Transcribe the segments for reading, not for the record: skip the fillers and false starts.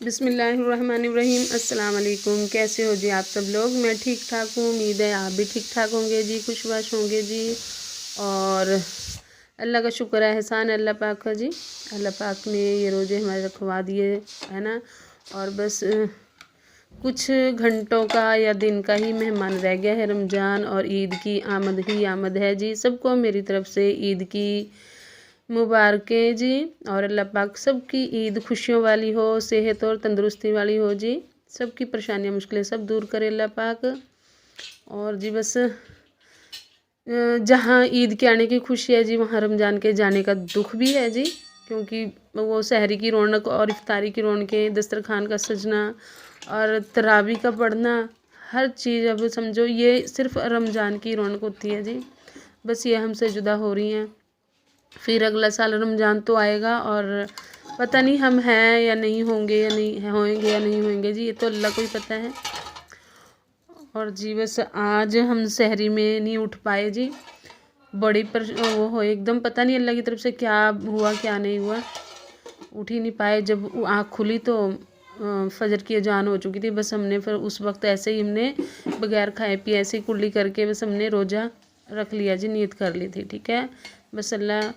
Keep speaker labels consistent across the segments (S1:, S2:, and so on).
S1: बिस्मिल्लाहिर्रहमानिर्रहीम। अस्सलाम वालेकुम। कैसे हो जी आप सब लोग? मैं ठीक ठाक हूँ, उम्मीद है आप भी ठीक ठाक होंगे जी, खुशबाश होंगे जी। और अल्लाह का शुक्र है, एहसान है अल्लाह पाक का जी। अल्लाह पाक ने ये रोज़े हमारे रखवा दिए है ना। और बस कुछ घंटों का या दिन का ही मेहमान रह गया है रमज़ान, और ईद की आमद ही आमद है जी। सबको मेरी तरफ से ईद की मुबारकें जी। और अल्लाह पाक सबकी ईद खुशियों वाली हो, सेहत और तंदुरुस्ती वाली हो जी। सबकी परेशानियां मुश्किलें सब दूर करे अल्लाह पाक। और जी बस जहाँ ईद के आने की खुशी है जी, वहाँ रमज़ान के जाने का दुख भी है जी। क्योंकि वो सहरी की रौनक और इफ्तारी की रौनकें, दस्तरखान का सजना और तरावी का पढ़ना, हर चीज़ अब समझो ये सिर्फ रमज़ान की रौनक होती है जी। बस ये हमसे जुदा हो रही हैं। फिर अगला साल रमज़ान तो आएगा और पता नहीं हम हैं या नहीं होंगे, या नहीं होंगे या नहीं होंगे जी, ये तो अल्लाह को ही पता है। और जी बस आज हम सहरी में नहीं उठ पाए जी, बड़ी पर वो हो एकदम पता नहीं अल्लाह की तरफ से क्या हुआ क्या नहीं हुआ, उठ ही नहीं पाए। जब आँख खुली तो फजर की अजान हो चुकी थी। बस हमने फिर उस वक्त ऐसे ही हमने बगैर खाए पिए ऐसे ही कुल्ली करके बस हमने रोज़ा रख लिया जी, नीयत कर ली थी। ठीक है, बस अल्लाह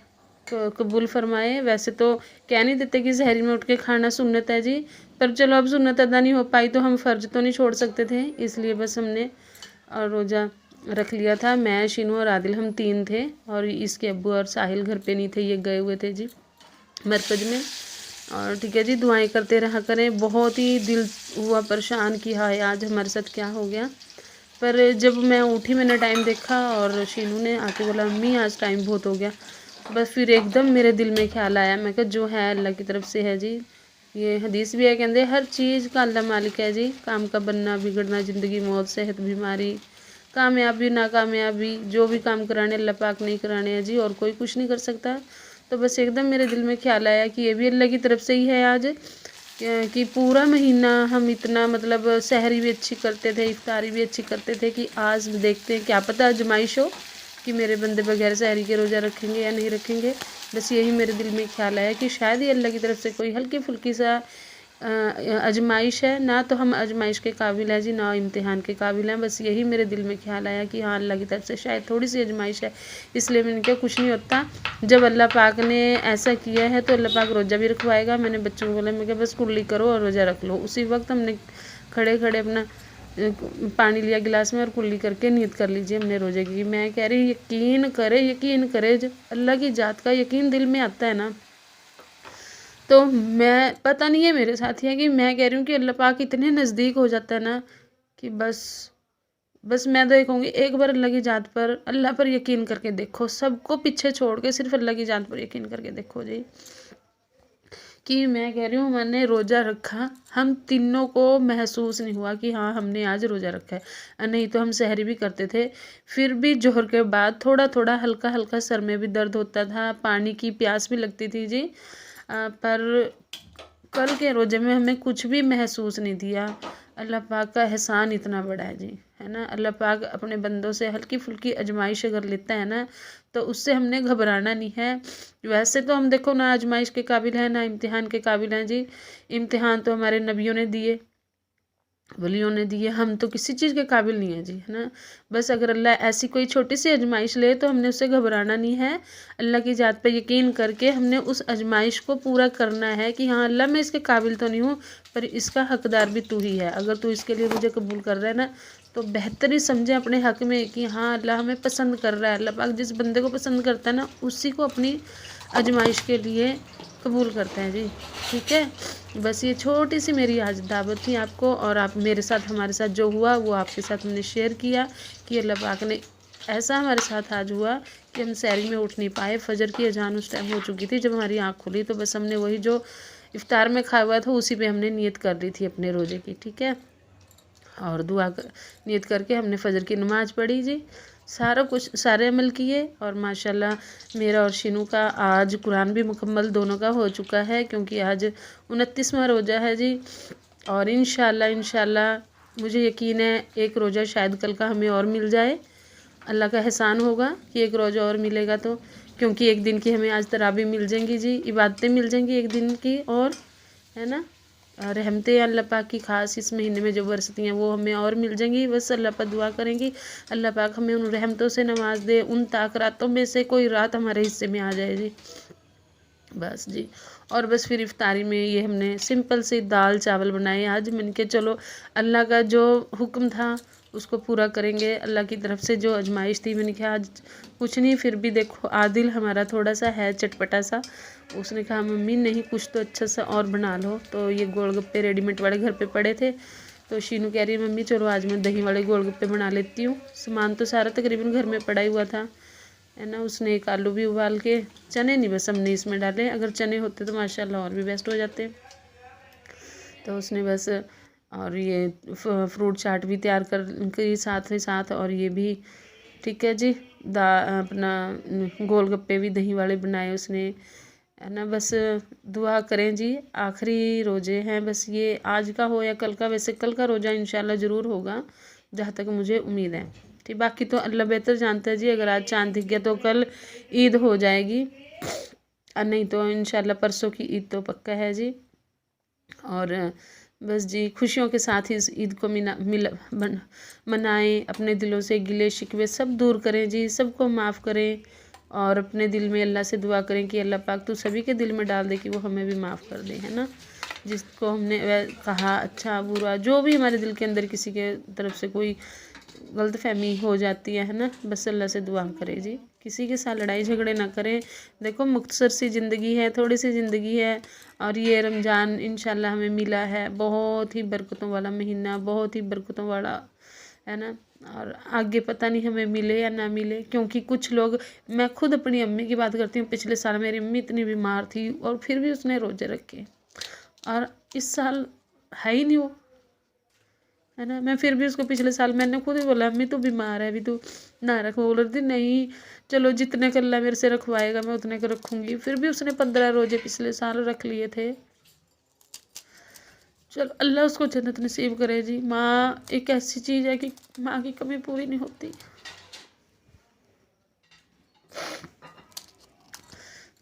S1: कबूल फरमाए। वैसे तो कह नहीं देते कि सहरी में उठ के खाना सुन्नत है जी, पर चलो अब सुन्नत अदा नहीं हो पाई तो हम फ़र्ज तो नहीं छोड़ सकते थे, इसलिए बस हमने रोज़ा रख लिया था। मैं, शीनू और आदिल हम 3 थे, और इसके अब्बू और साहिल घर पे नहीं थे, ये गए हुए थे जी मरकज़ में। और ठीक है जी, दुआएं करते रहा करें। बहुत ही दिल हुआ परेशान कि हाय आज हमारे साथ क्या हो गया। पर जब मैं उठी मैंने टाइम देखा और शीनू ने आके बोला अम्मी आज टाइम बहुत हो गया। बस फिर एकदम मेरे दिल में ख्याल आया, मैं कहा जो है अल्लाह की तरफ से है जी। ये हदीस भी है, कहते हर चीज़ का अल्लाह मालिक है जी। काम का बनना बिगड़ना, ज़िंदगी मौत, सेहत बीमारी, कामयाबी नाकामयाबी, जो भी काम कराने अल्लाह पाक नहीं कराने हैं जी, और कोई कुछ नहीं कर सकता। तो बस एकदम मेरे दिल में ख्याल आया कि ये भी अल्लाह की तरफ से ही है आज, कि पूरा महीना हम इतना मतलब सहरी भी अच्छी करते थे, इफ्तारी भी अच्छी करते थे, कि आज देखते हैं क्या पता आजमाइश हो कि मेरे बंदे बगैर सहरी के रोज़ा रखेंगे या नहीं रखेंगे। बस यही मेरे दिल में ख्याल आया कि शायद ही अल्लाह की तरफ से कोई हल्की फुल्की सा आजमाइश है। ना तो हम आजमाइश के काबिल हैं जी, ना इम्तिहान के काबिल हैं। बस यही मेरे दिल में ख्याल आया कि हाँ अल्लाह की तरफ से शायद थोड़ी सी आजमाइश है, इसलिए मैंने कहा कुछ नहीं होता। जब अल्लाह पाक ने ऐसा किया है तो अल्लाह पाक रोज़ा भी रखवाएगा। मैंने बच्चों को बोला, मैं कहा बस कुल्ली करो और रोज़ा रख लो। उसी वक्त हमने खड़े खड़े अपना पानी लिया गिलास में और कुल्ली करके नीयत कर लीजिए हमने रोज़े की। मैं कह रही यकीन करे जब अल्लाह की ज़ात का यकीन दिल में आता है ना, तो मैं पता नहीं है मेरे साथ ही है कि मैं कह रही हूँ कि अल्लाह पाक इतने नज़दीक हो जाता है ना कि बस मैं तो ये कहूँगी एक बार अल्लाह की ज़ात पर, अल्लाह पर यकीन करके देखो। सबको पीछे छोड़ के सिर्फ अल्लाह की ज़ात पर यकीन करके देखो जी। कि मैं कह रही हूँ मैंने रोज़ा रखा, हम तीनों को महसूस नहीं हुआ कि हाँ हमने आज रोज़ा रखा है। नहीं तो हम सहरी भी करते थे, फिर भी जोहर के बाद थोड़ा थोड़ा हल्का हल्का सर में भी दर्द होता था, पानी की प्यास भी लगती थी जी। पर कल के रोज़े में हमें कुछ भी महसूस नहीं दिया। अल्लाह पाक का एहसान इतना बड़ा है जी, है ना। अल्लाह पाक अपने बंदों से हल्की फुल्की आजमाइश अगर लेता है ना, तो उससे हमने घबराना नहीं है। वैसे तो हम देखो ना आजमाइश के काबिल हैं ना इम्तिहान के काबिल हैं जी। इम्तिहान तो हमारे नबियों ने दिए, वलियों ने दिए, हम तो किसी चीज़ के काबिल नहीं है जी, है ना। बस अगर अल्लाह ऐसी कोई छोटी सी आजमाइश ले तो हमने उससे घबराना नहीं है। अल्लाह की ज़ात पे यकीन करके हमने उस आजमाइश को पूरा करना है कि हाँ अल्लाह मैं इसके काबिल तो नहीं हूँ, पर इसका हकदार भी तू ही है। अगर तू इसके लिए मुझे कबूल कर रहा है ना, तो बेहतर ही समझे अपने हक़ में कि हाँ अल्लाह हमें पसंद कर रहा है। अल्लाह पाक जिस बंदे को पसंद करता है ना, उसी को अपनी आजमाइश के लिए कबूल करते हैं जी। ठीक है, बस ये छोटी सी मेरी आज दावत थी आपको, और आप मेरे साथ हमारे साथ जो हुआ वो आपके साथ हमने शेयर किया कि अल्लाह पाक ने ऐसा हमारे साथ आज हुआ कि हम सहरी में उठ नहीं पाए। फजर की अजान उस टाइम हो चुकी थी जब हमारी आँख खुली, तो बस हमने वही जो इफ्तार में खाया हुआ था उसी पे हमने नीयत कर दी थी अपने रोज़े की। ठीक है, और नीयत करके हमने फजर की नमाज़ पढ़ी जी, सारा कुछ सारे अमल किए। और माशाल्लाह मेरा और शीनू का आज कुरान भी मुकम्मल दोनों का हो चुका है, क्योंकि आज 29वां रोज़ा है जी। और इंशाल्लाह मुझे यकीन है एक रोज़ा शायद कल का हमें और मिल जाए। अल्लाह का एहसान होगा कि एक रोज़ा और मिलेगा, तो क्योंकि एक दिन की हमें आज तराबी मिल जाएंगी जी, इबादतें मिल जाएंगी एक दिन की, और है ना। रहमतें अल्लाह पाक की ख़ास इस महीने में जो बरसती हैं वो हमें और मिल जाएंगी। बस अल्लाह पाक दुआ करेंगी अल्लाह पाक हमें उन रहमतों से नवाज दे, उन ताक रातों में से कोई रात हमारे हिस्से में आ जाए जी। बस जी। और बस फिर इफ्तारी में ये हमने सिंपल सी दाल चावल बनाए आज। मैंने कहा चलो अल्लाह का जो हुक्म था उसको पूरा करेंगे, अल्लाह की तरफ से जो आजमाइश थी। मैंने कहा आज कुछ नहीं, फिर भी देखो आदिल हमारा थोड़ा सा है चटपटा सा, उसने कहा मम्मी नहीं कुछ तो अच्छा सा और बना लो। तो ये गोलगप्पे रेडीमेड वाले घर पे पड़े थे, तो शीनू कह रही है मम्मी चलो आज मैं दही वाले गोलगप्पे बना लेती हूँ। सामान तो सारा तकरीबन घर में पड़ा ही हुआ था, है ना। उसने एक आलू भी उबाल के, चने नहीं बस हमने इसमें डाले, अगर चने होते तो माशाल्लाह और भी बेस्ट हो जाते। तो उसने बस, और ये फ्रूट चाट भी तैयार कर के साथ ही साथ, और ये भी ठीक है जी। अपना गोलगप्पे भी दही वाले बनाए उसने, है ना। बस दुआ करें जी, आखिरी रोज़े हैं, बस ये आज का हो या कल का। वैसे कल का रोज़ा इंशाल्लाह ज़रूर होगा जहाँ तक मुझे उम्मीद है, ठीक। बाकी तो अल्लाह बेहतर जानता है जी, अगर आज चाँद दिख गया तो कल ईद हो जाएगी, और नहीं तो इंशाल्लाह परसों की ईद तो पक्का है जी। और बस जी खुशियों के साथ ही इस ईद को मनाएं, अपने दिलों से गिले शिकवे सब दूर करें जी, सबको माफ़ करें, और अपने दिल में अल्लाह से दुआ करें कि अल्लाह पाक तू सभी के दिल में डाल दे कि वो हमें भी माफ़ कर दे, है ना। जिसको हमने कहा अच्छा बुरा जो भी हमारे दिल के अंदर किसी के तरफ से कोई गलतफहमी हो जाती है ना, बस अल्लाह से दुआ करें जी, किसी के साथ लड़ाई झगड़े ना करें। देखो मुख्तसर सी ज़िंदगी है, थोड़ी सी ज़िंदगी है, और ये रमज़ान इंशाल्लाह हमें मिला है, बहुत ही बरकतों वाला महीना, बहुत ही बरकतों वाला, है ना। और आगे पता नहीं हमें मिले या ना मिले, क्योंकि कुछ लोग, मैं खुद अपनी अम्मी की बात करती हूँ, पिछले साल मेरी अम्मी इतनी बीमार थी और फिर भी उसने रोज़े रखे, और इस साल है ही नहीं वो, है ना। मैं फिर भी उसको पिछले साल मैंने खुद ही बोला अम्मी तू बीमार है अभी तू ना रख, वो बोल रही थी नहीं चलो जितने का अल्लाह मेरे से रखवाएगा मैं उतने का रखूँगी। फिर भी उसने 15 रोजे पिछले साल रख लिए थे। चलो अल्लाह उसको जन्नत नसीब करे जी। माँ एक ऐसी चीज़ है कि माँ की कमी पूरी नहीं होती।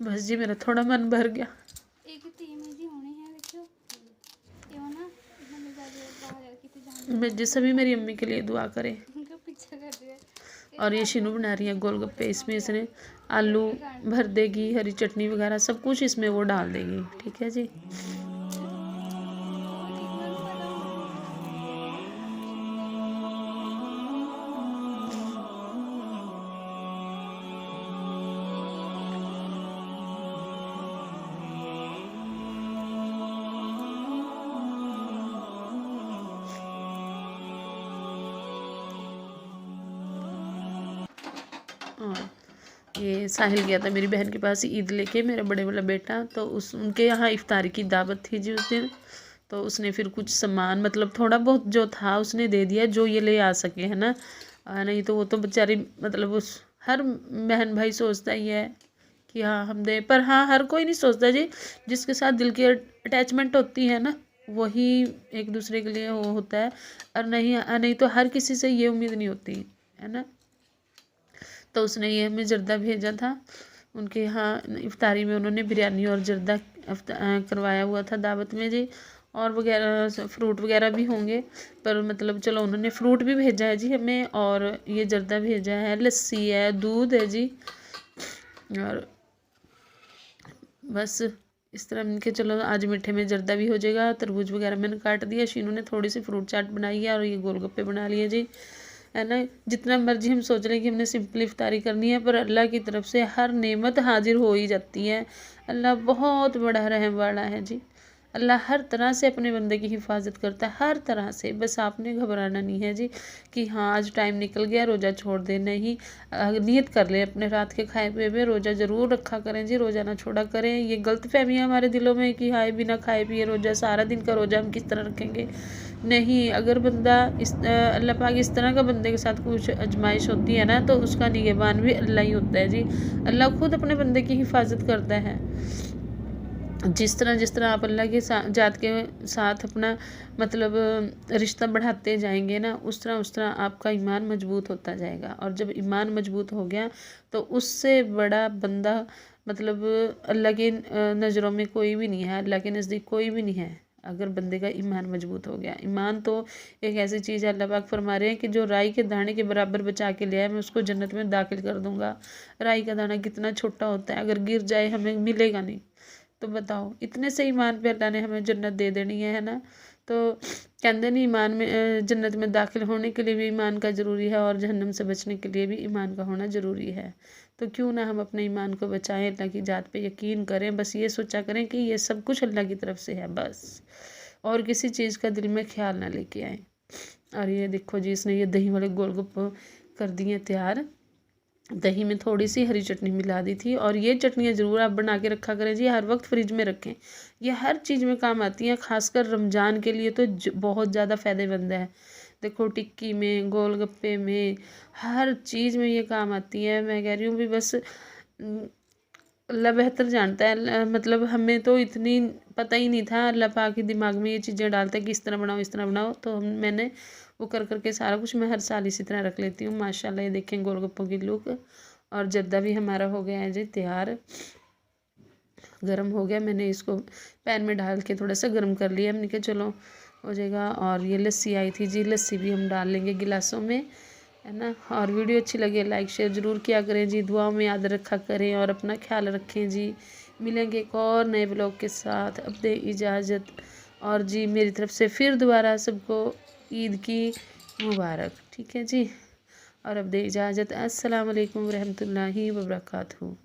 S1: बस जी मेरा थोड़ा मन भर गया। मैं जी सभी मेरी अम्मी के लिए दुआ करें। और ये शीनू बना रही है गोलगप्पे, इसमें इसने आलू भर देगी, हरी चटनी वगैरह सब कुछ इसमें वो डाल देगी, ठीक है जी। और ये साहिल गया था मेरी बहन के पास ईद लेके, मेरा बड़े वाला बेटा, तो उस उनके यहाँ इफ्तारी की दावत थी जी उस दिन। तो उसने फिर कुछ सामान मतलब थोड़ा बहुत जो था उसने दे दिया, जो ये ले आ सके, है ना। नहीं तो वो तो बेचारी मतलब उस हर बहन भाई सोचता ही है कि हाँ हम दे, पर हाँ हर कोई नहीं सोचता जी। जिसके साथ दिल की अटैचमेंट होती है ना वही एक दूसरे के लिए वो होता है, और नहीं तो हर किसी से ये उम्मीद नहीं होती, है ना। तो उसने ये हमें जर्दा भेजा था, उनके यहाँ इफ्तारी में उन्होंने बिरयानी और जर्दा करवाया हुआ था दावत में जी। और वगैरह फ्रूट वगैरह भी होंगे, पर मतलब चलो उन्होंने फ्रूट भी भेजा है जी हमें, और ये जर्दा भेजा है, लस्सी है, दूध है जी। और बस इस तरह मिलके चलो आज मीठे में जर्दा भी हो जाएगा। तरबूज वगैरह मैंने काट दिया, शीनू ने थोड़ी सी फ्रूट चाट बनाई है, और ये गोलगप्पे बना लिए जी, है ना। जितना मर्जी हम सोच लें कि हमने सिंपल इफ्तारी करनी है, पर अल्लाह की तरफ से हर नेमत हाजिर हो ही जाती है। अल्लाह बहुत बड़ा रहम वाला है जी। अल्लाह हर तरह से अपने बंदे की हिफाजत करता है, हर तरह से। बस आपने घबराना नहीं है जी कि हाँ आज टाइम निकल गया रोज़ा छोड़ दे, नहीं। नियत कर ले अपने रात के खाए पिए में रोज़ा ज़रूर रखा करें जी, रोज़ा ना छोड़ा करें। ये गलत फहमी है हमारे दिलों में कि हाय बिना खाए पिए रोज़ा, सारा दिन का रोज़ा हम किस तरह रखेंगे। नहीं, अगर बंदा इस अल्लाह पाक इस तरह का बंदे के साथ कुछ आजमाइश होती है ना, तो उसका निगहबान भी अल्लाह ही होता है जी। अल्लाह खुद अपने बंदे की हिफाजत करता है। जिस तरह आप अल्लाह के जात के साथ अपना मतलब रिश्ता बढ़ाते जाएंगे ना, उस तरह आपका ईमान मजबूत होता जाएगा। और जब ईमान मजबूत हो गया तो उससे बड़ा बंदा मतलब अल्लाह की नज़रों में कोई भी नहीं है, अल्लाह के नज़दीक कोई भी नहीं है। अगर बंदे का ईमान मजबूत हो गया। ईमान तो एक ऐसी चीज़ है, अल्लाह पाक फरमा रहे हैं कि जो राई के दाने के बराबर बचा के ले आए मैं उसको जन्नत में दाखिल कर दूंगा। राई का दाना कितना छोटा होता है, अगर गिर जाए हमें मिलेगा नहीं। तो बताओ, इतने से ईमान पे अल्लाह ने हमें जन्नत दे देनी है ना। तो कहते नहीं, ईमान में जन्नत में दाखिल होने के लिए भी ईमान का ज़रूरी है और जहन्नम से बचने के लिए भी ईमान का होना ज़रूरी है। तो क्यों ना हम अपने ईमान को बचाएं, अल्लाह की ज़ात पे यकीन करें, बस ये सोचा करें कि ये सब कुछ अल्लाह की तरफ से है बस, और किसी चीज़ का दिल में ख्याल ना लेके आए। और ये देखो जी, इसने ये दही वाले गोलगप्पे कर दिए तैयार। दही में थोड़ी सी हरी चटनी मिला दी थी। और ये चटनियाँ ज़रूर आप बना के रखा करें जी, हर वक्त फ्रिज में रखें। ये हर चीज़ में काम आती हैं, खासकर रमज़ान के लिए तो बहुत ज़्यादा फ़ायदेमंद है। देखो, टिक्की में, गोलगप्पे में, हर चीज़ में ये काम आती है। मैं कह रही हूँ भी बस अल्लाह बेहतर जानता है। मतलब हमें तो इतनी पता ही नहीं था, अल्लाह पाक ही दिमाग में ये चीज़ें डालता है कि इस तरह बनाओ, इस तरह बनाओ। तो मैंने वो कर करके सारा कुछ मैं हर साल इसी तरह रख लेती हूँ। माशाल्लाह, ये देखें गोलगप्पों की लुक। और जर्दा भी हमारा हो गया है जी तैयार, गर्म हो गया। मैंने इसको पैन में डाल के थोड़ा सा गर्म कर लिया, हमने कहा चलो हो जाएगा। और ये लस्सी आई थी जी, लस्सी भी हम डाल लेंगे गिलासों में, है ना। और वीडियो अच्छी लगे लाइक शेयर ज़रूर किया करें जी, दुआओं में याद रखा करें और अपना ख्याल रखें जी। मिलेंगे एक और नए ब्लॉग के साथ, अब दे इजाज़त। और जी मेरी तरफ से फिर दोबारा सबको ईद की मुबारक, ठीक है जी। और अब दे इजाज़त, अस्सलाम वालेकुम रहमतुल्लाहि व बरकातहू।